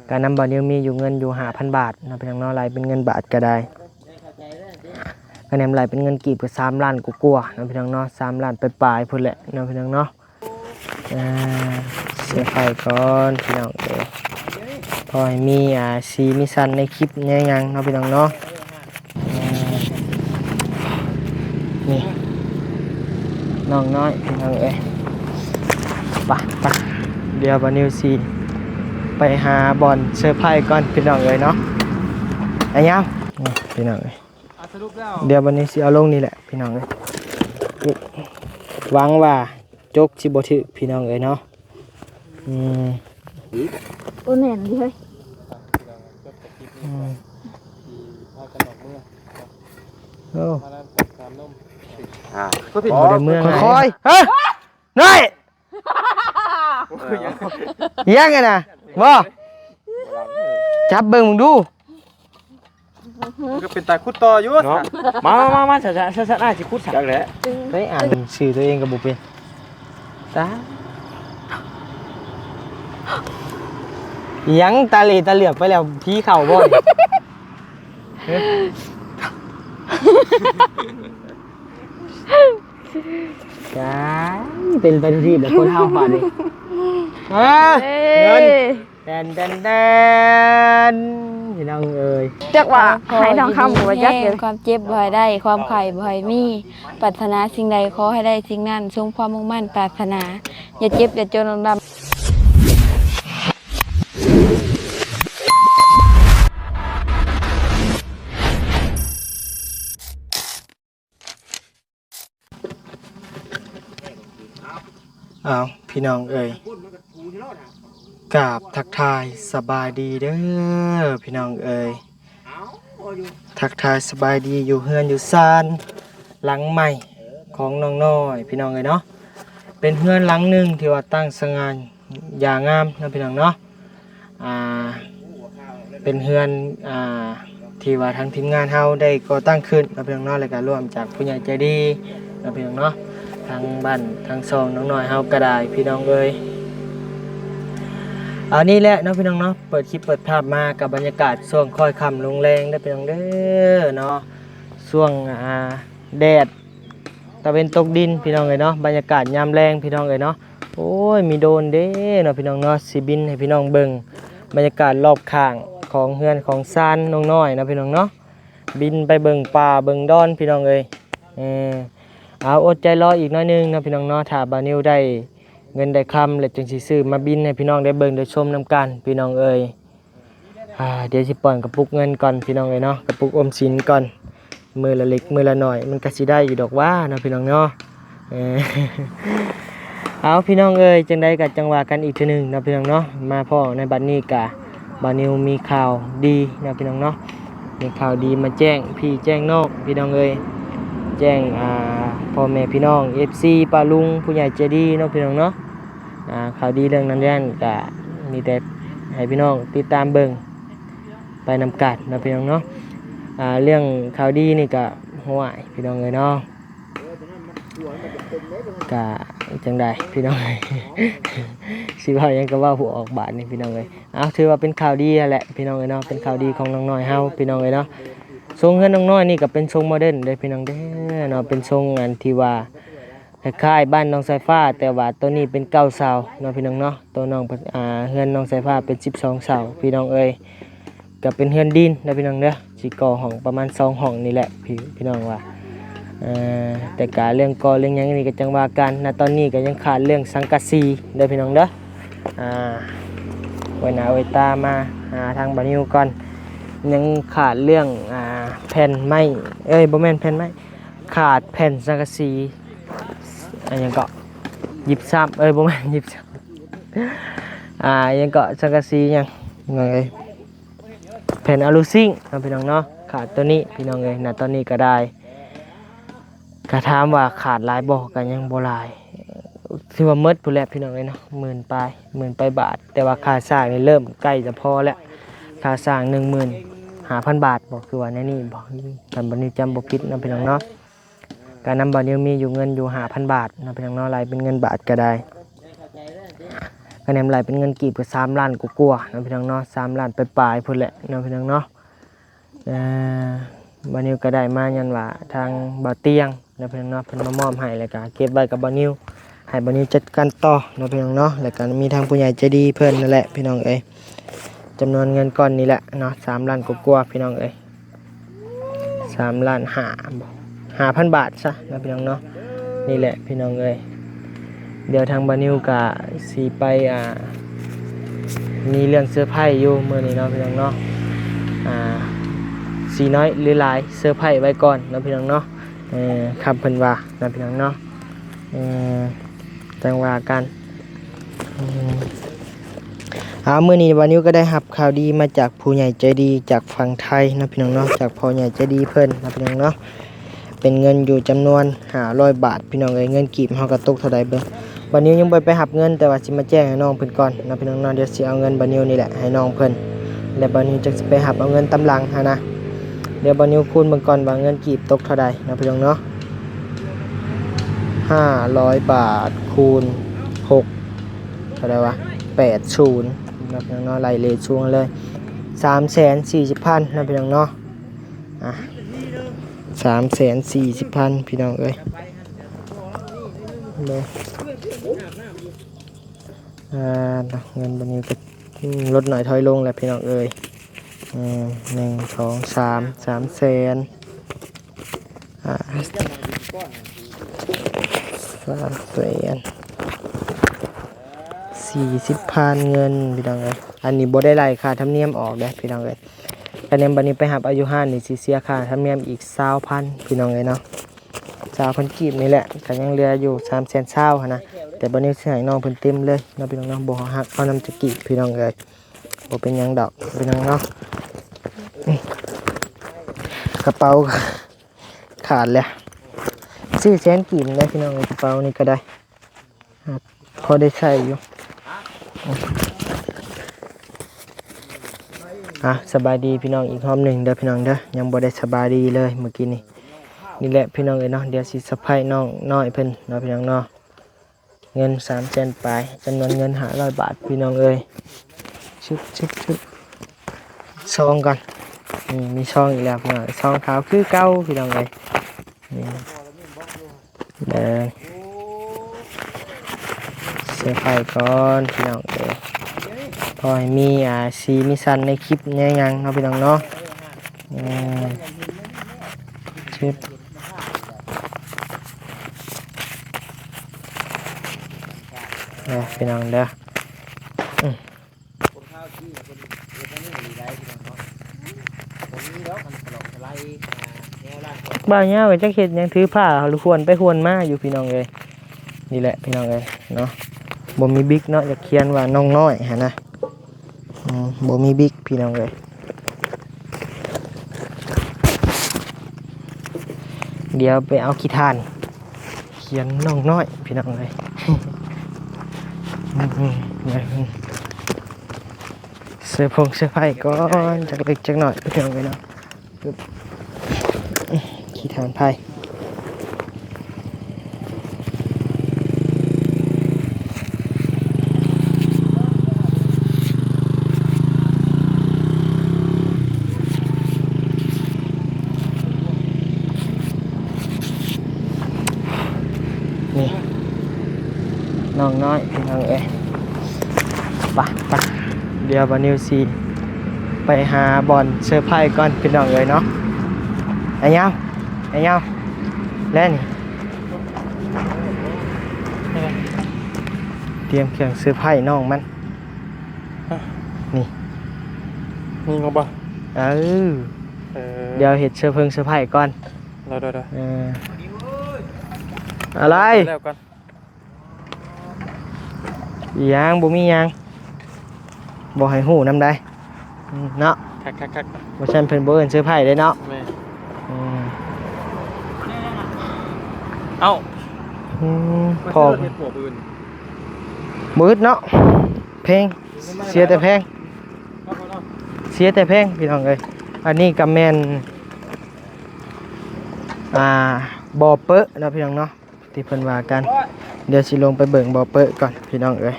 การนำบ่อนิวมีอยู่เงินอยู่5,000 บาทนะพี่น้องเนาะไหลเป็นเงินบาทก็ได้คะแนนไหลเป็นเงินกีบก็3 ล้านกว่าๆนะพี่น้องเนาะ3 ล้านปลายๆพุ่นแหละนะพี่น้องเนาะเสียไฟก่อนพี่น้องพอให้มีสีมีสันในคลิปเนี่ยยังเนาะพี่น้องเนาะนี่น้องน้อยพี่น้องไปเดี๋ยวบ่นิวซีไปหาบอลเซอร์ไพรส์ก่อนพี่น้องเนาะไอ้ยาวนี่พี่น้องเดี๋ยววันนี้สิเอาลงนี่แหละพี่น้องหวังว่าจกสิบ่ถึกพี่น้องเนาะตัวแน่นดิเฮ้ยโอ้บ่ได้เมืองค่อยๆเฮ้ยน้อยยังไงน่ะบ่จับเบิ่งมึงดูก็เป็นตาคุดต่ออยู่เนาะมาช้าๆสิคุดจักแหละได้อ่านชื่อตัวเองก็บ่เป็นตายังตาเหลือกไปแล้วผีเข้าบ่จ้าเป็นไปทุกที่แบบคนเฮาป่านนี้เงินแดนพี่น้องเอ้ยจักว่าให้ทองคำบ่จักเด้อความเจ็บบ่ให้ได้ความไข้บ่ให้มีปรารถนาสิ่งใดขอให้ได้สิ่งนั้นทรงความมุ่งมั่นปรารถนาอย่าเจ็บอย่าจนลำพี่น้องเอ้ยกราบทักทายสบายดีเด้อพี่น้องเอ้ยทักทายสบายดีอยู่เฮือนอยู่ซานหลังใหม่ของน้องน้อยพี่น้องเอ้ยเนาะเป็นเฮือนหลังหนึ่งที่ว่าตั้งสง่าอย่างงามนะพี่น้องเนาะเป็นเฮือนที่ว่าทางทีมงานเฮาได้ก่อตั้งขึ้นนะพี่น้องเนาะและก็ร่วมจากผู้ใหญ่ใจดีนะพี่น้องเนาะทางบ้านทางซองน้องน้อยเฮาก็ได้พี่น้องเอ้ยเอานี่แหละเนาะพี่น้องเนาะเปิดคลิปเปิดภาพมากับบรรยากาศช่วงค่อยค่ำลงแรงได้พี่น้องเด้อเนาะช่วงแดดตะเวนตกดินพี่น้องเอ้ยเนาะบรรยากาศยามแรงพี่น้องเอ้ยเนาะโอ้ยมีโดนเด้เนาะพี่น้องเนาะสิบินให้พี่น้องเบิ่งบรรยากาศรอบข้างของเฮือนของซานน้องน้อยนะพี่น้องเนาะบินไปเบิ่งป่าเบิ่งดอนพี่น้องเอ้ยเอาอดใจรออีกน้อยนึงนะพี่น้องเนาะถ้าบานิวได้เงินได้คำแล้วจึงสิซื้อมาบินให้พี่น้องได้เบิ่งได้ชมนำกันพี่น้องเอ้ยเดี๋ยวสิปล่อยกระปุกเงินก่อนพี่น้องเอ้ยเนาะกระปุกอมสินก่อนมือละเล็กมือละหน่อยมันก็สิได้อยู่ดอกว่านะพี่น้องเนาะเอาพี่น้องเอ้ยจังได้กับจังหวะกันอีกทีนึงนะพี่น้องเนาะมาพ่อในบัดนี้กะบานิวมีข่าวดีนะพี่น้องเนาะมีข่าวดีมาแจ้งพี่แจ้งนอกพี่น้องเอ้ยแจ้งพ่อแม่พี่น้อง FC ป้าลุงผู้ใหญ่ใจดีเนาะพี่น้องเนาะข่าวดีเรื่องนั้นก็มีแต่ให้พี่น้องติดตามเบิ่งไปนำกันนะพี่น้องเนาะเรื่องข่าวดีนี่ก็ห่วยพี่น้องเลยเนาะก็จังใดพี่น้องสิว่ายังก็ว่าหัวออกบาทนี่พี่น้องเลยถือว่าเป็นข่าวดีแหละพี่น้องเลยเนาะเป็นข่าวดีของน้องน้อยเฮาพี่น้องเลยเนาะทรงเฮือนน้องน้อยนี่ก็เป็นทรงโมเดิร์นเลยพี่น้องเด้อเนาะเป็นทรงอันที่ว่าคล้ายๆบ้านน้องสายฟ้าแต่ว่าตัวนี้เป็น9 เสาเนาะพี่น้องเนาะตัวน้องเฮือนน้องสายฟ้าเป็น12 เสาพี่น้องเอ้ยก็เป็นเฮือนดินนะพี่น้องเด้อสิก่อห้องประมาณ2 ห้องนี่แหละพี่น้องว่าแต่การเรื่องก่อเรื่องหยังนี่ก็จังว่ากันณตอนนี้ก็ยังขาดเรื่องสังกะสีเด้อพี่น้องเด้อไว้หน้าไว้ตามาทางบานิวก่อนยังขาดเรื่องแผ่นไม้บ่แม่นแผ่นไม้ขาดแผ่นสังกะสียังก็ยิบซ้ำบ่แม่นยิบซ้ำยังก็สังกะสียังไงแผ่นอะลูซิ่งพี่น้องเนาะขาดตัวนี้พี่น้องเลยตอนนี้ก็ได้กระถามว่าขาดหลายบ่กันยังบ่หลายถือว่าหมดพุ่นแหละพี่น้องเลยเนาะ10,000 บาทแต่ว่าค่าสร้างนี่เริ่มใกล้จะพอแล้วค่าสร้าง 15,000 บาทบอกคือว่าในนี้บอกท่านบ่นี้จำบ่ผิดนะพี่น้องเนาะการนำบ่อนิวมีอยู่เงินอยู่5,000 บาทนะพี่น้องเนาะไหลเป็นเงินบาทก็ได้ก คะแนนไหลเป็นเงินกีบก็3 ล้านกว่าๆเนาะพี่น้องเนาะ3 ล้านปลายๆพุ่นแหละเนาะพี่น้องเนาะบานิวก็ได้มายันว่าทางบ่าวเตียงเนาะพี่น้องเนาะเพิ่นมามอบให้แล้วก็เก็บไว้กับบานิวให้บานิวจัดการต่อเนาะพี่น้องเนาะแล้วก็มีทางผู้ใหญ่ใจดีเพิ่นนั่นแหละพี่น้องเอ้ยจำนวนเงินก้อนนี้แหละเนาะ3 ล้านกว่าๆพี่น้องเอ้ย3 ล้าน5,000 บาทซะเนาะพี่น้องเนาะนี่แหละพี่น้องเอ้ยเดี๋ยวทางบานิวก็สิไปมีเรื่องเซอร์ไพรส์อยู่มื้อนี้เนาะพี่น้องเนาะสีน้อยหรือหลายเซอร์ไพรส์ไว้ก่อนเนาะพี่น้องเนาะคำเพิ่นว่าเนาะพี่น้องเนาะจังว่ากันมื้อนี้วานิวก็ได้รับข่าวดีมาจากผู้ใหญ่ใจดีจากฝั่งไทยเนาะพี่น้องเนาะจากพ่อใหญ่ใจดีเพิ่นเนาะพี่น้องเนาะเป็นเงินอยู่จำนวน500 บาทพี่น้องเอ้ยเงินกีบเฮาก็ตกเท่าใดเบิ่งวานิวยังบ่ไปรับเงินแต่ว่าสิมาแจ้งให้น้องเพิ่นก่อนเนาะพี่น้องเนาะเดี๋ยวสิเอาเงินวานิวนี่แหละให้น้องเพิ่นแล้ววานิวจะสิไปรับเอาเงินตำหลังนะเดี๋ยวบอนิวคูณเบิ่งก่อนว่าเงินกีบตกเท่าใดนะพี่น้องเนาะ500 บาทคูณ6เท่าใดวะ80นะพี่น้องเนาะไล่เลขช่วงเลย340,000นะพี่น้องเนาะ340,000พี่น้องเอ้ยเลยเงินบอนิวก็ลดหน่อยถอยลงแหละพี่น้องเอ้ย1 2 3 แสน3 แสน40,000เงินพี่น้องเอ้ยอันนี้บ่ได้ไล่ค่าธรรมเนียมออกเด้อพี่น้องเอ้ยคะแนนบัดนี้ไปหับอายุ5นี่สิเสียค่าธรรมเนียมอีก20,000พี่น้องเอ้ยเนาะ20,000กีบนี่แหละก็ยังเหลืออยู่320,000หั่นนะแต่บัดนี้สิให้น้องเพิ่นเต็มเลยเนาะพี่น้องเนาะบ่หักเอานำจะกีบพี่น้องเอ้ยบ่เป็นหยังดอกพี่น้องเนาะกระเป๋าขาดแล้วซื้อแสนกีบได้พี่น้องกระเป๋านี่ก็ได้พอได้ใช้อยู่สบายดีพี่น้องอีกรอบหนึ่งเด้อพี่น้องเด้อยังบ่ได้สบายดีเลยเมื่อกี้นี่แหละพี่น้องเอ้ยเนาะเดี๋ยวสิสะพายน้องน้อยเพิ่นเนาะพี่น้องเนาะเงิน3 แสนปลายจำนวนเงิน500 บาทพี่น้องเอ้ยชึบซองก่อนมีซองอีกแล้วพี่น้องซองขาวคือเก่าพี่น้องเอ้ยนี่เด้อเสียไฟก่อนพี่น้องเอ้ยพอให้มีสีมีสันในคลิปเนี่ยยังเนาะพี่น้องเนาะชึบพี่น้องเด้อบ้านเนี้ยไปจักเห็ดยังถือผ้าหรือควรไปควรมาอยู่พี่น้องเลยนี่แหละพี่น้องเลยเนาะบ่มีบิ๊กเนาะจะเขียนว่าน้องน้อยฮะนะบ่มีบิ๊กพี่น้องเลยเดี๋ยวไปเอาขี้ทานเขียนน้องน้อยพี่น้องเลยเสื้อผงเสื้อผ้าก่อนจักเล็กจักหน่อยพี่น้องเลยเนาะขี้ทานไพ่นี่น้องน้อยพี่น้องเอ้ยไปเดี๋ยววันนิวซีไปหาบอลเสื้อผ้าก่อนพี่น้องเลยเนาะไอ้เงาแล้วนี่เตรียมเครื่องเสื้อผ้าน้องมันนี่งบป่ะเดี๋ยวเห็ดเสื้อผ้าก่อนได้อะไรแล้วกันยังบ่มียังบ่ให้หูน้ำได้เนาะคักบ่ฉันเพิ่นบ่เอิ้นเสื้อผ้าได้เนาะเอ้าพอมืดเนาะเพลงเสียแต่เพลงพี่น้องเอ้ยอันนี้ก็แม่นบ่อเปอะนะพี่น้องเนาะที่เพิ่นว่ากันเดี๋ยวสิลงไปเบิ่งบ่อเปอะก่อนพี่น้องเอ้ย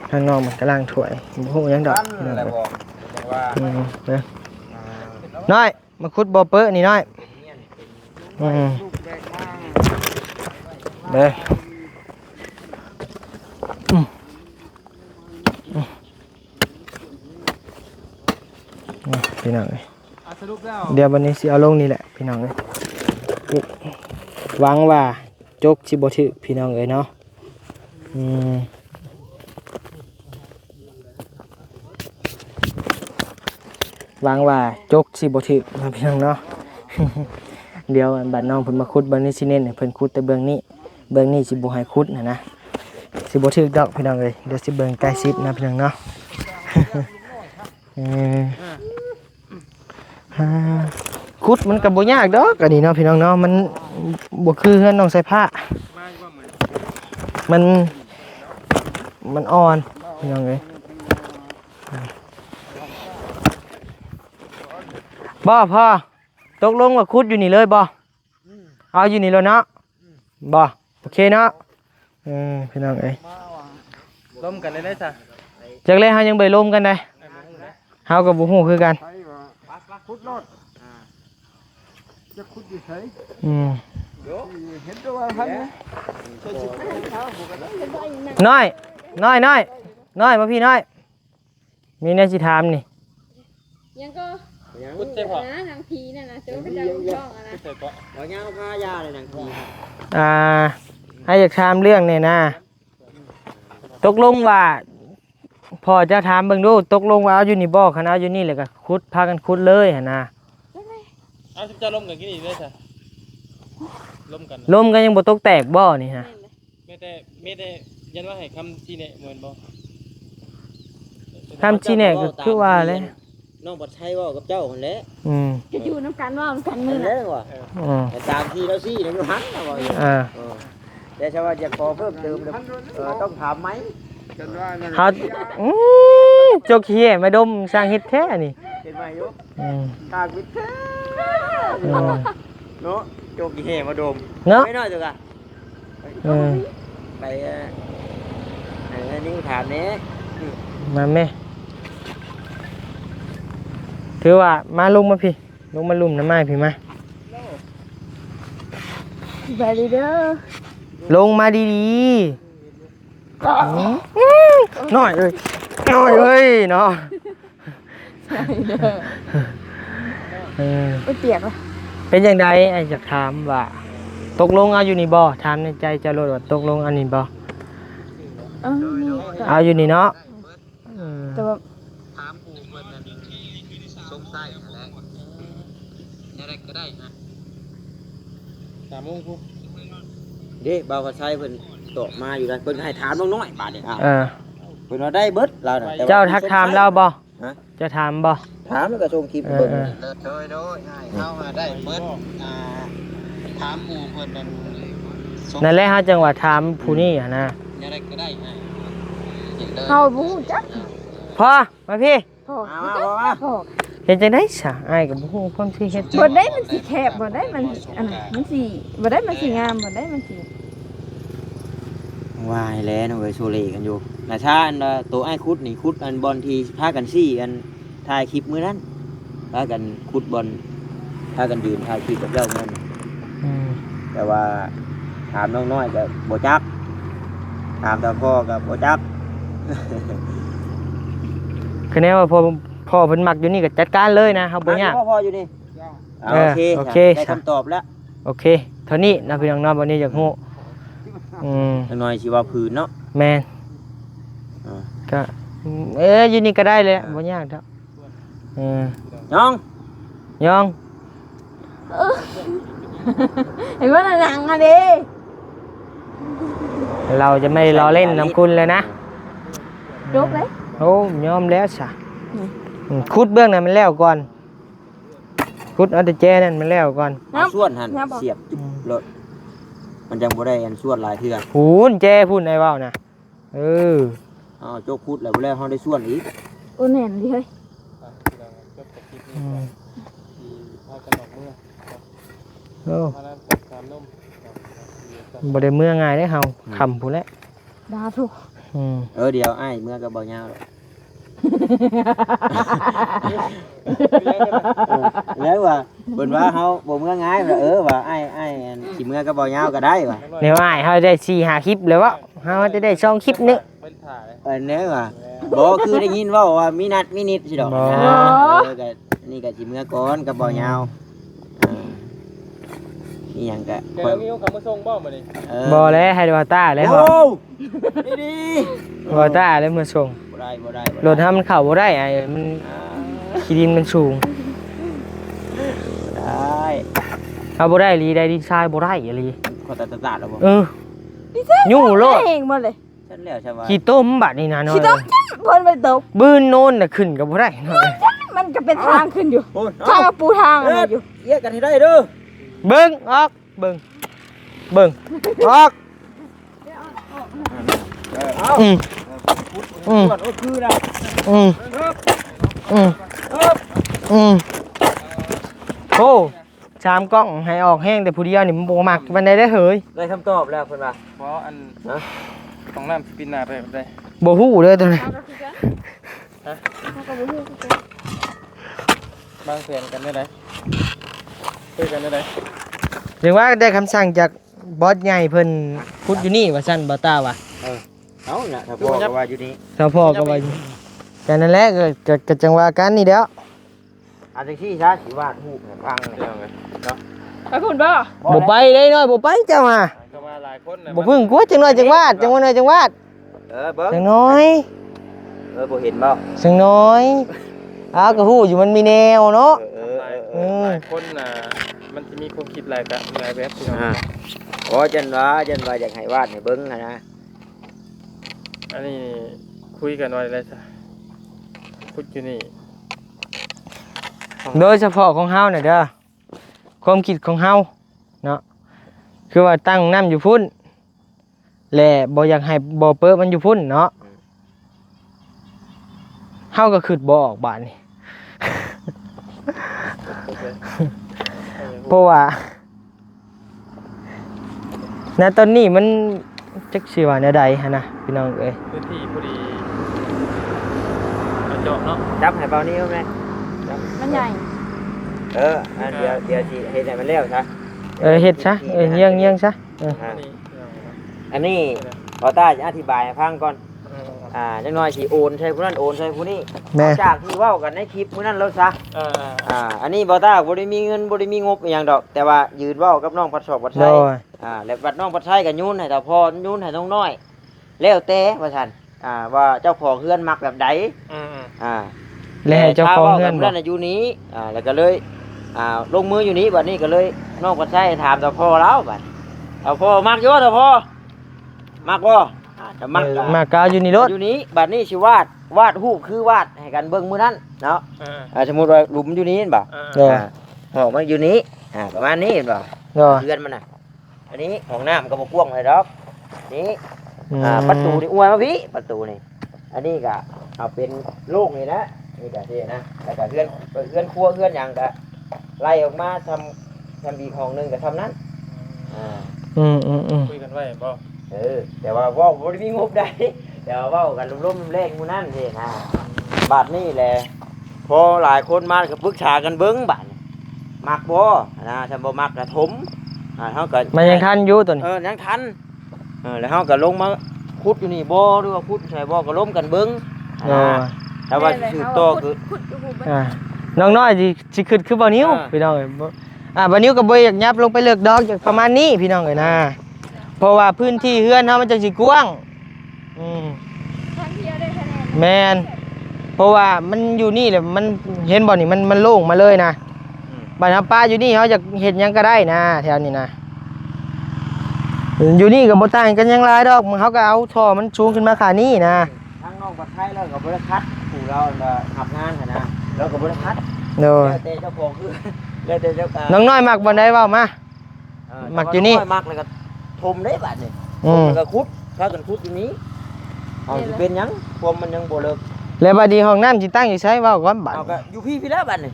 ข้างนอกมันกำลังถวยบ่ฮู้หยังดอกพี่น้อง อะไร เอ้ย บอกว่า เด้อน้อยมาขุดบ่อเปิ้นี่น้อยเด้อพี่น้องเอ้ย สรุปแล้ว เดี๋ยววันนี้สิเอาลงนี่แหละพี่น้องเอ้ยหวังว่าจกสิบ่ถึกพี่น้องเอ้ยเนาะหวังว่าจกสิบ่ถึกนะพี่น้องเนาะ เดี๋ยวบัดน้องเพิ่นมาขุดบัดนี้สิเน้นให้เพิ่นขุดแต่เบื้องนี้สิบ่ให้ขุดนะสิบ่ถึกดอกพี่น้องเอ้ยเดี๋ยวสิเบิ่งใกล้ชิดนะพี่น้องเนาะ ขุดมันก็บ่ยากดอกอันนี้เนาะพี่น้องเนาะมันบ่คือเฮือนน้องใส่ผ้ามันอ่อนพี่น้องเอ้ยบ่พ่อตกลงว่าขุดอยู่นี่เลยบ่เอาอยู่นี่แล้วเนาะบ่โอเคเนาะพี่น้องเอ้ย ล้มกันเลยได้จ้ะ จักเลยเฮายังบ่ได้ล้มกันได้เฮาก็บ่ฮู้คือกัน ขุดรถจะขุดอยู่ไส เห็นตัวว่าพัน น้อยมาพี่น้อยมีแนวสิถามนี่ ยังก็ ขุดเจ็บพอ นะนางผีนั่นนะเจอพระเจ้าช่องอะนะ เจ็บพอ เอาย่างพายาเลยหนังผี ให้อยากถามเรื่องนี่นะตกลงว่าพอจะถามเบิ่งดูตกลงว่าเอาอยู่นี่บ่คันเอาอยู่นี่แล้วก็ขุดพากันขุดเลยหั่นน่ะ เอาสิจะล้มกันกี่นี่ได้จ้ะล้มกัน ลมก็ยังบ่ตกแตกบ่นี่ฮะ ไม่ได้ยันว่าให้คำชี้แนะเหมือนบ่ ทำชี้แน่ก็คือว่าเลย น้องบัดชัยว่ากับเจ้าคนแหละ จะอยู่น้ำกันว่าน้ำกันมื นั่ อน แห น่ะ ละว่ะ ๆ แต่ตามที่เราซี่เราอยู่หันนะว่าอย่าง แต่ชาวบ้านจะขอเพิ่มเติมต้องถามไหม กันว่านั่น เฮาจกเหี้ยมาดมสร้างเฮ็ดแท้นี่ เห็นไหมยุ Ừ. ตากวิทย์เนาะโจกแห่มาดม เนาะ ไม่น้อยจังอะ ไปอันนี้ถามเนี้ย มาแม่ถือว่ามาลงมาพี่ลงมาลุ่มน้ำไม้พี่มา ไปดีเด้อ ลงมาดีๆหน่อยเลยเนาะ ไปเปียกเลย เป็นอย่างไรไอ้จะถามว่าตกลงเอาอยู่นี่บ่ถามในใจจะรู้ว่าตกลงอันนี้บ่ นี่ก็ เอาอยู่นี่เนาะ แต่ว่า ถามปู่เมื่อนั้นสงสัยแล้วอะไรก็ได้ฮะ 3 โมงปุ๊บ เด้บ่าวชัยเพิ่นตกมาอยู่กันเพิ่นให้ถามน้อยๆบาดนี้ครับ เออ เพิ่นว่าได้เบิดเราน่ะแต่ว่ เจ้าทักถามเราบ่ ฮะ เจะถามบ่ ถามแล้วก็ส่งคลิปเบิ่ง โดยง่ายเข้ามาได้เบิดถามหมู่เพิ่นนั่น นั่นแหละฮะจังหวะถามผู้นี้อ่ะนะ อะไรก็ได้ง่าย เฮาบ่ฮู้จัก พ่อมาพี่ พ่อ มา พ่อ เห็นจังได๋ซะอ้ายก็บ่ฮู้ความสิเฮ็ด บ่ได้มันสิแคบบ่ได้มันอันนั้นมันสิบ่ได้มันสิงามบ่ได้มันสิ วายแล้วน้องเอ้ยโซเลกันอยู่น่ะชาอันตัวไอ้คุดนี่คุดอันบอลที่พากันซี่อันถ่ายคลิปมื้อนั้นพากันคุดบอลพากันยืนถ่ายคลิปกับเจ้านั่น แต่ว่าถามน้องน้อยก็บ่จักถามตาพ่อก็บ่จัก คือแนวว่าพ่อเพิ่นมักอยู่นี่ก็จัดการเลยนะเฮาบ่ยาก พ่ออยู่นี่ เออ โอเค โอเค ได้คำตอบแล้ว โอเคเท่านี้นะพี่น้องเนาะวันนี้อยากฮู้ น้องน้อยสิว่าพื้นเนาะ แม่น อ่า ก็อยู่นี่ก็ได้เลยบ่ยากดอกน้อง ยอง เห็นว่าหนังอ่ะดิ เราจะไม่ล้อเล่นน้ำคุณเลยนะ จบเลย โอ้ยอมแล้วซะขุดเบื้องนั้นมันแล้วก่อนขุดเอาแต่แจนั่นมันแล้วก่อน เอาส่วนหั่นเสียบจุ๊บรถมันยังบ่ได้อันส่วนหลายเทื่อ พูนแจพูนไอ้เว้านะเออ เอาโจกคุดแล้วบ่แล้วเฮาได้ส่วนอีก อุ่นเห็นดิเฮ้ย พากันออกเมื่อ โอ้ มาแล้วถามนม บ่ได้เมื่อง่ายเด้เฮาคำพูนแหละ ดาถูก เดี๋ยวอ้ายเมื่อก็บ่ยาวหรอกแล้วว่าเพิ่นว่าเฮาบ่เมื่อง่ายว่าอ้ายสิเมื่อก็บ่ยาวก็ได้ว่ะ เดี๋ยวอ้ายเฮาได้4-5คลิปเลยว่าเฮาจะได้2คลิปนึง เนี้ยว่ะบ่คือได้ยินว่ามีนัดมีนิดสิดอกก็นี่ก็สิเมื่อก่อนก็บ่ยาวนี่หยังก็ เดี๋ยวมีคำมาส่งบ่มาดิ บ่แล้วให้วาต้าแล้ว โอ้ดี วาต้าแล้วมาส่ง บ่ได้ รถถ้ามันเข้าบ่ได้ไอ้มันขี้ดินมันสูง ได้ เอาบ่ได้ลีได้ดีไซน์บ่ได้อีหลี ขอตัดแล้วบ่ ยุ่งโลด เองหมดเลย ฉันแล้วใช่ว่า ขี้ต้มบัดนี่นะน้อย สิต้องจันเพิ่นไปตก บื้นโน่นน่ะขึ้นก็บ่ได้น้อย มันก็เป็นทางขึ้นอยู่ โอ้ย ทางปูทางอะไรอยู่ เยอะกันให้ได้เด้อ เบิ่งออกเบิ่งออกอืม ก่อนโอ้คือนะ โอ้ชามกล้องให้ออกแห้งแต่ผู้เดียวนี่มันบ่มักมันได้เฮ้ย ได้คำตอบแล้วเพิ่นว่า เพราะอันต้องน้ำสปินหน้าไปได้ บ่ฮู้เด้อตัวนี้ บางแสนกันได้ไหมคุยกันได้ไหม เรียกว่าได้คำสั่งจากบอสใหญ่เพิ่นพูดอยู่นี่ว่าซั่นบ่ตาว่ะ เอาน่ะถ้าพ่อก็ว่าอยู่นี่ ถ้าพ่อก็ว่าอยู่แต่นั่นแหละก็จังว่ากันนี่แหล้ว อาจังซี่ซะสิวาดรูปให้ฟัง เดี๋ยวไงเนาะ ไปคุณบ่ บ่ไปได้น้อยบ่ไปเจ้ามา ก็มาหลายคนนะ บ่พึ่งกลัวจังน้อยจังวาดจังว่าน้อยจังวาด เบิ่ง จังน้อย บ่เห็นบ่ จังน้อยอ้าวก็ฮู้อยู่มันมีแนวเนาะ หลายคนน่ะมันจะมีความคิดหลายแบบที่เรา อ๋อจันว่าอยากให้วาดให้เบิ่งนะ อันนี้คุยกันไว้เลยจ้ะพูดอยู่นี่ โดยเฉพาะของเฮาน่ะเด้อความคิดของเฮาเนาะคือว่าตั้งน้ำอยู่พุ่นแหละบ่อยากให้บ่เปิ้มันอยู่พุ่นเนาะเฮาก็คิดบ่ออกบาดนี้ เพราะว่าณตอนนี้มันจักสิว่าแนวใดหั่นนะพี่น้องเอ้ย พื้นที่พอดีเจาะเนาะ จับให้เบานิ้วไหม มันใหญ่ เดี๋ยวสิเฮ็ดให้มันแล้วซะ เฮ็ดซะเยี่ยงซะ อันนี้ อันนี้พอต้าจะอธิบายให้ฟังก่อนจังน้อยสิโอนใส่ผู้นั้นโอนใส่ผู้นี้ แม่ จากที่เว้ากันในคลิปมื้อนั้นแล้วซะอันนี้บ่ต้าบ่ได้มีเงินบ่ได้มีงบอีหยังดอก แต่ว่ายืนเว้ากับน้องพัดสอบพัด โด ไส้ ย แล้วบัดน้องพัดไส้ก็ยุ่นให้ตาพ่อยุ่นให้น้องน้อย แล้วแต่ว่าซั่นว่าเจ้าของเฮือนมักแบบใดอ่า แล้วให้เจ้าของเฮือน บ่ บ่ นั่นอยู่นี้แล้วก็เลยลงมืออยู่นี้บัดนี้ก็เลยน้องพัดไส้ถามตาพ่อแล้วบัดตาพ่อมักอยู่ตาพ่อมักบ่จะมัก มากาวอยู่นี่รถ อยู่นี้บัดนี้สิวาดรูปคือวาดให้กันเบิ่งมื้อนั้นเนาะสมมุติว่าหลุมอยู่นี้เห็นบ่ โดย ห้องมันอยู่นี้ประมาณนี้เห็นบ่ โดย เรือนมันน่ะอันนี้ห้องน้ำก็บ่กว้างเลยดอกนี่ประตูนี่อวยมาพี่ประตูนี่อันนี้ก็เอาเป็นโล่งนี่นะนี่ก็สินะแล้วก็เรือนครัวเรือนหยังก็ไล่ออกมาทำอีกห้องนึงก็ทำนั้น คุยกันไว้บ่ แต่ว่าเว้าบ่ได้มีงบได้แต่ว่าเว้ากันร่วมๆแรงหมู่นั้นสินะบาดนี้แหละพอหลายคนมาก็ปรึกษากันเบิ่งบาดนี้มักบ่นะถ้าบ่มักก็ถมเฮาก็ มันยังทันอยู่ตัวนี้ ยังทันแล้วเฮาก็ลงมาขุดอยู่นี่บ่หรือว่าขุดใส่บ่ก็ล้มกันเบิ่งแต่ว่าสิสืบต่อคือ ขุดอยู่บ่ น้องน้อยสิขึ้นคือบ่นิ้วพี่น้องเอ้ยบ่นิ้วก็บ่อยากยับลงไปเลิกดอกจากประมาณนี้พี่น้องเอ้ยนะเพราะว่าพื้นที่เฮือนเฮามันจังสิกว้างทางเที่ยวได้คะแนน แม่นเพราะว่ามันอยู่นี่แหละมันเห็นบ่นี่มันโล่งมาเลยนะบ้านเฮาป้าอยู่นี่เฮาอยากเฮ็ดหยังก็ได้นะแถวนี้นะอยู่นี่ก็บ่ต่างกันหยังหลายดอกเฮาก็เอาท่อมันสูงขึ้นมาขานี้นะ ทางน้องปัดไทยแล้วก็บ่ได้คัดผู้เรารับงานหั่นนะแล้วก็บ่ได้คัด โดย แล้วแต่เจ้าของคือแล้วแต่เจ้าการ น้องน้อยมักบ่ได้เว้ามามักอยู่นี่ มักแล้วก็ถมได้บาดนี่ อืม แล้วก็ขุดถ้ากันขุดอยู่นี้สิเป็นหยังความมันยังบ่เลิก แล้วบัดนี้ห้องน้ำสิตั้งอยู่ไสเว้าก่อนบัด เอาก็อยู่พี่แล้วบัดนี่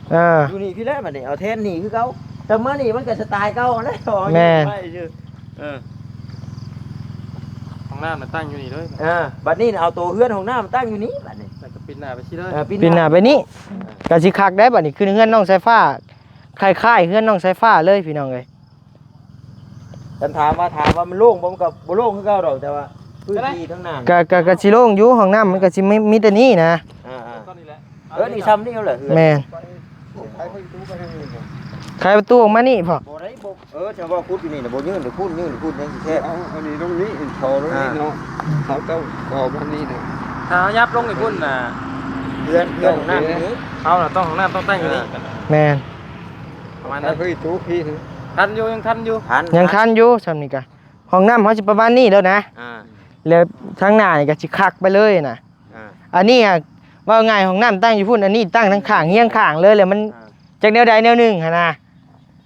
อยู่นี่พี่แล้วบัดนี่เอาแทนนี่คือเก่าแต่เมื่อนี่มันก็สไตล์เก่าแล้ว แม่ ไม่ชื่อ ของ ของน้ำมันตั้งอยู่นี่เลย บัดนี้เอาตัวเฮือนของน้ำตั้งอยู่นี้บัดนี้ แล้วก็ปิดหน้าไปชี้เลย ปีหน้าไปนี่ก็สิคักได้บัดนี้คือเฮือนน้องสายฟ้าคล้ายๆเฮือนน้องสายฟ้าเลยพี่น้องเอ้ย กันถามว่ามันโล่งบ่มันก็บ่โล่งคือเก่าดอกแต่ว่าพื้นที่ทั้งนั้น ก็สิโล่งอยู่ห้องน้ำมันก็สิไม่มีแต่นี้นะ ต้นนี้แหละ นี่ซ้ำนี่เอาเหรอ แม่น ใช้ไฟตู้ไปทางนี้บ่ ใครประตูออกมานี่พ่อ บ่ได้บ่จะว่าคุดอยู่นี่น่ะบ่ยืนหรือพูดยืนหรือพูดยังสิแท้ เอาอันนี้ตรงนี้โชว์ตรงนี้เนาะเขาเจ้าก่อพันนี้เนี่ย ถ้ายับลงไอ้พุ่นน่ะ เฮือนของน้ำอยู่นี้ เอาน่ะต้องของน้ำต้องตั้งอยู่นี่ แม่น ประมาณ ใช้ นั้น ไฟตู้พี่นึง ทันอยู่ยังทันอยู่ ยังทันอยู่ซ้ำนี่ก็ห้องน้ำเขาสิประมาณนี้แล้วนะ แล้วทางหน้านี่ก็สิคักไปเลยน่ะ อันนี้อะว่าง่ายห้องน้ำตั้งอยู่พุ่นอันนี้ตั้งทั้งข้างเฮียงข้างเลยแล้วมันจากแนวใดแนวหนึงหั่นนะ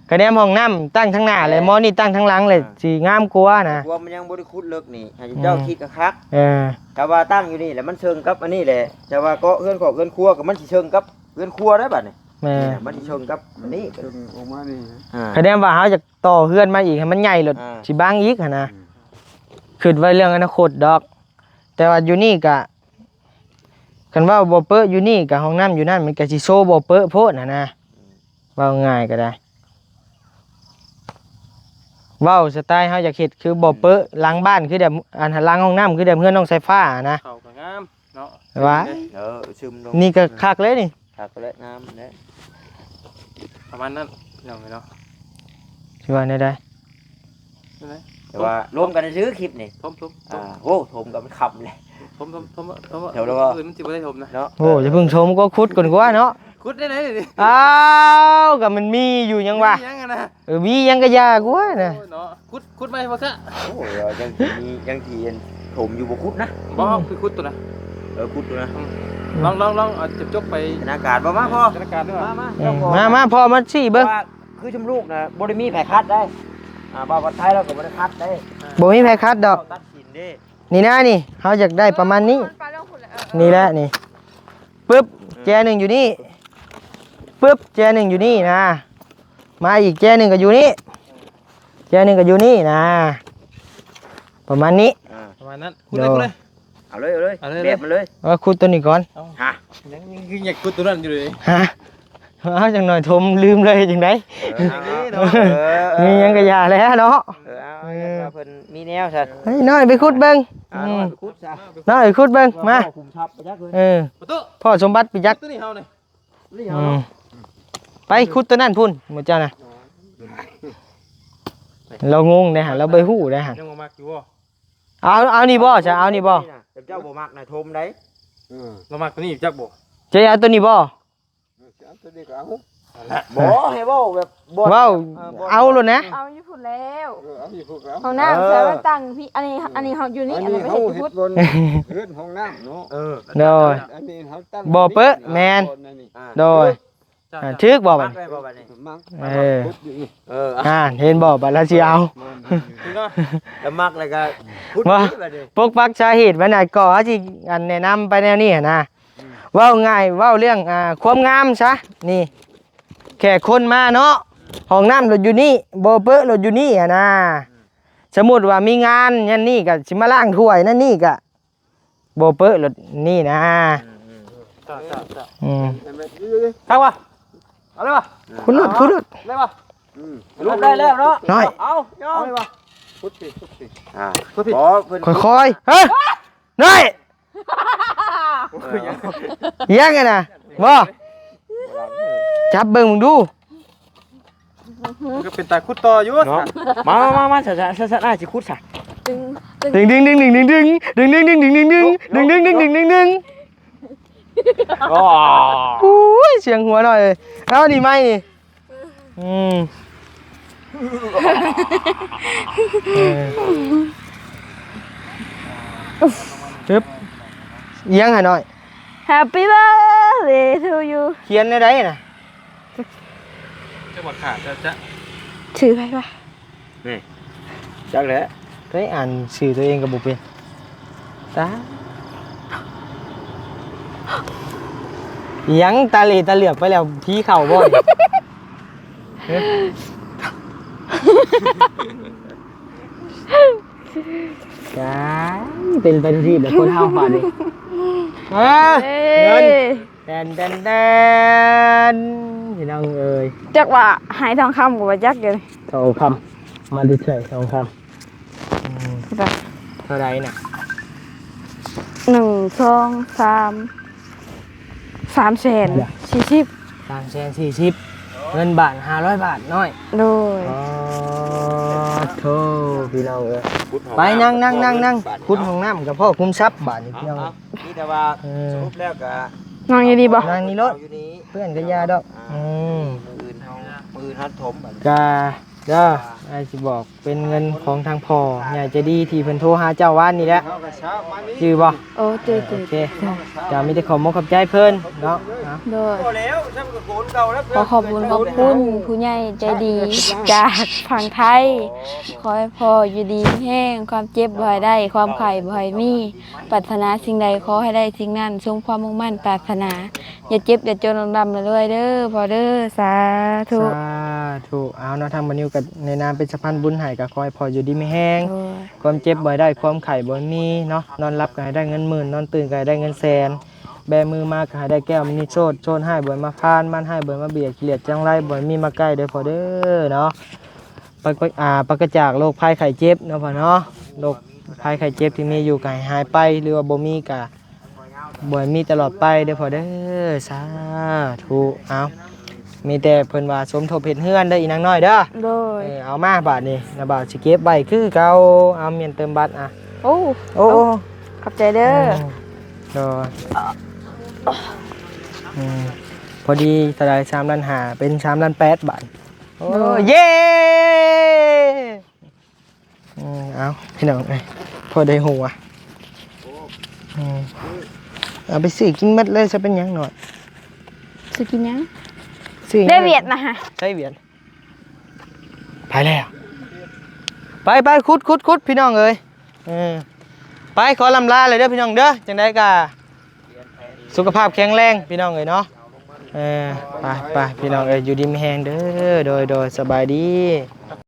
คะแนนห้องน้ำตั้งทั้งหน้าเลยหมอนี่ตั้งทั้งหลังเลยสิงามกว่านะ กลัวมันยังบ่ได้คุดเลิกนี่ให้เจ้าคิดคัก แต่ว่าตั้งอยู่นี่แหละมันเชิงกับอันนี้แหละแต่ว่าก็เฮือนของเฮือนครัวกับมันสิเชิงกับเฮือนครัวได้บัดนี่ แม่ มันสิเชิงกับอันนี้ จนออกมานี่ คะแนนว่าเขาจะต่อเฮือนมาอีกให้มันใหญ่เลยสิบางอีกหั่นนะคิดไว้เรื่องอนาคตดอก แต่ว่าอยู่นี่ก็คันว่าบ่เปอะอยู่นี่กับห้องน้ำอยู่นั่นมันก็สิโซบ่เปอะโพดนะเว้าง่ายก็ได้เว้าสไตล์เฮาอยากเฮ็ดคือบ่เปอะหลังบ้านคือแบบอันหลังห้องน้ำคือแบบเฮือนน้องสายฟ้านะ เขาก็งามเนาะ ว่า ซึมลง นี่ก็คักเลยนี่ คักเลยงามเด้ ประมาณนั้นเนาะ สิว่าได้ แต่ว่ารวมกันซื้อคลิปนี่ ทม โอ้ถมกับมันขับเลย เดี๋ยวเราก็มันจิบ่ได้ทมนะ เนาะ โอ้อย่าเพิ่งชมก็คุดก่อนกว่าเนาะ คุดได้ไหนดิ อ้าวก็มันมีอยู่ยังวะ ยังนะ มียังก็ยากกว่านะ เนาะคุดไหมพ่อคะ โอ้ยังทีถมอยู่บ่คุดนะ บ่คือคุดตัวนะ คุดดูนะ ลองเอาจับจกไป ธนาการบ่มาพ่อ ธนาคารด้วย มาพอมาสิเบิ่ง คือชมลูกนะบ่ได้มีแผลคัดได้บ่าวไทยเราก็บ่ได้คัดได้ บ่มีไผคัดดอก ตัดสินเด้ นี่นะนี่เฮาอยากได้ประมาณนี้ นี่แหละนี่ปึ๊บแจหนึ่งอยู่นี่ปึ๊บแจหนึ่งอยู่นี่นะมาอีกแจหนึ่งก็อยู่นี่แจหนึ่งก็อยู่นี่นะประมาณนี้ ประมาณนั้นคุดเลย เอาเลยแบบมันเลย เอาขุดตัวนี้ก่อน ฮะ ยังคืออยากคุดตัวนั้นอยู่เลย ฮะเอาจังหน่อยทมลืมเลยจังไดมียังกะยาแล้วเนาะ เอาเพิ่นมีแนวซะ เฮ้ยน้อยไปขุดเบิ่ง คุดซะ น้อยไปขุดเบิ่งมา คุมทับไปจักเลย ประตู พ่อสมบัติปิยักษ์ ตัวนี้เฮานี่ ไปขุดตัวนั้นพุ่นหมดเจ้านะเรางงนะฮะเราไปหู้นะฮะ ยังบ่มักอยู่บ่ เอานี่บ่จะเอานี่บ่ เจ้าบ่มักนะทมได้ เรามักตัวนี้จักบ่ จะเอาตัวนี้บ่ ตัวนี้ก็เอา บ่ให้เว้าแบบบ่ ว้าวเอาเลยนะ เอาอยู่พุ่นแล้ว เอาอยู่พวกเรา ห้องน้ำใส่มันตั้งพี่อันนี้เฮาอยู่นี่ อัน อัน นี้ นั้นไม่ เขา เห็น เฮ็ พุ ด ทธ บนเฮือนห้องน้ำเนาะ โดย อันนี้เขาตั้ง บ่เป๊ะแมน โดยทึกบ่บัด ได้บ่บัดนี้ มัก เห็นบ่บัดแล้วสิเอา คือเนาะ แล้วมักแล้วก็พุด ว่า บัดนี้ ปกปักสาเหตุไว้น่ะก็สิอันแนะนำไปแนวนี้นะเว้าง่ายเว้าเรื่องความงามซะนี่แค่คนมาเนาะห้องน้ำรถอยู่นี่บ่เป๊ะรถอยู่นี่นะสมมุติว่ามีงานยันนี่ก็สิมาล้างถ้วยนั่นนี่ก็บ่เป๊ะรถนี่นะ จ้า เ ข้างวะเอาเลยวะ คุณรถ เลยวะ ลุกได้แล้วเนาะ น้อย เอายอม เลยวะ พุทธิ ขอเพิ่น ค่อยๆเฮ้ยน้อยยังไงนะบ่จับเบิ่งมึงดู ก็เป็นตาคุดต่ออยู่ เนาะมาซะน่าสิคุดซะ ตึง ดึงอ๋อ อุ้ยเสียงหัวหน่อยเอาดีไหมนี่ปึ๊บยังหน่อย Happy birthday to you เขียนในใดน่ะ จะหมดขาดจะ ถือไปป่ะ จักแหละ เคยอ่านชื่อตัวเองกับบ่เป็นตายังตาเหลตาเหลือกไปแล้วพี่เข่าบ่อย จ้าเป็นไปทุกที่แบบคนเฮาบาดนี้เงินแดนพี่น้องเอ้ย จักว่าหายทองคำกับว่าจักอยู่ ทองคำมาดิเฉยทองคำเท่าไรน่ะ 1 2 3 3แสน40 340เงินบาท500 บาทน้อย โดย อ๋อโธ่พี่น้องเอ้ยไปนั่งคุดห้องน้ำกับพ่อคุ้มทรัพย์บาทนี่พี่น้อง นี่แต่ว่าสรุปแล้วก็ นอนอยู่ดีบ่ นั่งนี่รถ อยู่นี่ เพื่อนก็ยาดอกมืออื่นฮัดถมบัด กาเด้อไอ้สิบอกเป็นเงินของทางพ่อใหญ่ใจะดีที่เพิ่นโทรหาเจ้าว่านนี่แหละจื้อบ่ โอ้เจ โอเคจะมีแต่ขอมขอบใจเพิ่นเนาะ โดย พอแล้วฉันก็โกนเก่าแล้ว ขอขอบคุณผู้ใหญ่ใจดีจากฝั่งไทย ขอให้พ่ออยู่ดีมีแห้งความเจ็บบ่ให้ได้ ความไข่บ่ให้มีปรารถนาสิ่งใดขอให้ได้สิ่งนั้นสมความมุ่งมั่นปรารถนา อย่าเจ็บอย่าจนลำเรื่อยๆเด้อพ่อเด้อสาธุ สาธุเอาเนาะทางบันนิวกับในนามเป็นสะพานบุญให้ก็ขอให้พ่ออยู่ดีมีแห้ง โอ้ย ความเจ็บบ่ให้ได้ความไข้บ่มีเนาะนอนหลับก็ให้ได้เงินหมื่นนอนตื่นก็ให้ได้เงินแสนแบมือมาก็ให้ได้แก้วมินิโชดโชนให้บ่ให้มาพานมันให้บ่ให้มาเบียดเกลียดจังไรบ่ให้มีมาใกล้เด้อพ่อเด้อเนาะปราศจากโรคภัยไข้เจ็บเนาะพ่อเนาะโรคภัยไข้เจ็บที่มีอยู่ก็ให้หายไปหรือว่าบ่มีก็บ่ให้มีตลอดไปเด้อพ่อเด้อสาธุเอามีแต่เพิ่นว่าสมทบเฮ็ดเฮือนเด้ออีนางน้อยเด้อ โดย เอามาบาทนี่นะบาทสิเก็บใบคือเก่าเอาเมียนเติมบัตรอ่ะ โอ้ โอ้ ขอบใจเด้อ โดยพอดีสลาย3,500,000เป็น3,800,000 บาทโอ้เย้เอาพี่น้องเอ้ยพอได้หัวเอาไปซื้อกินหมัดเลยจะเป็นหยังหน่อย สิกินยัง ซื้อ ได้เวียดนะฮะ ใช่เวียนไปแล้วไปคุดพี่น้องเอ้ยไปขอลำลาเลยเด้อพี่น้องเด้อจังได้กะสุขภาพแข็งแรงพี่น้องเอ้ยเนาะไปพี่น้องเอ้ยอยู่ดีมีแฮงเด้อโดยสบายดี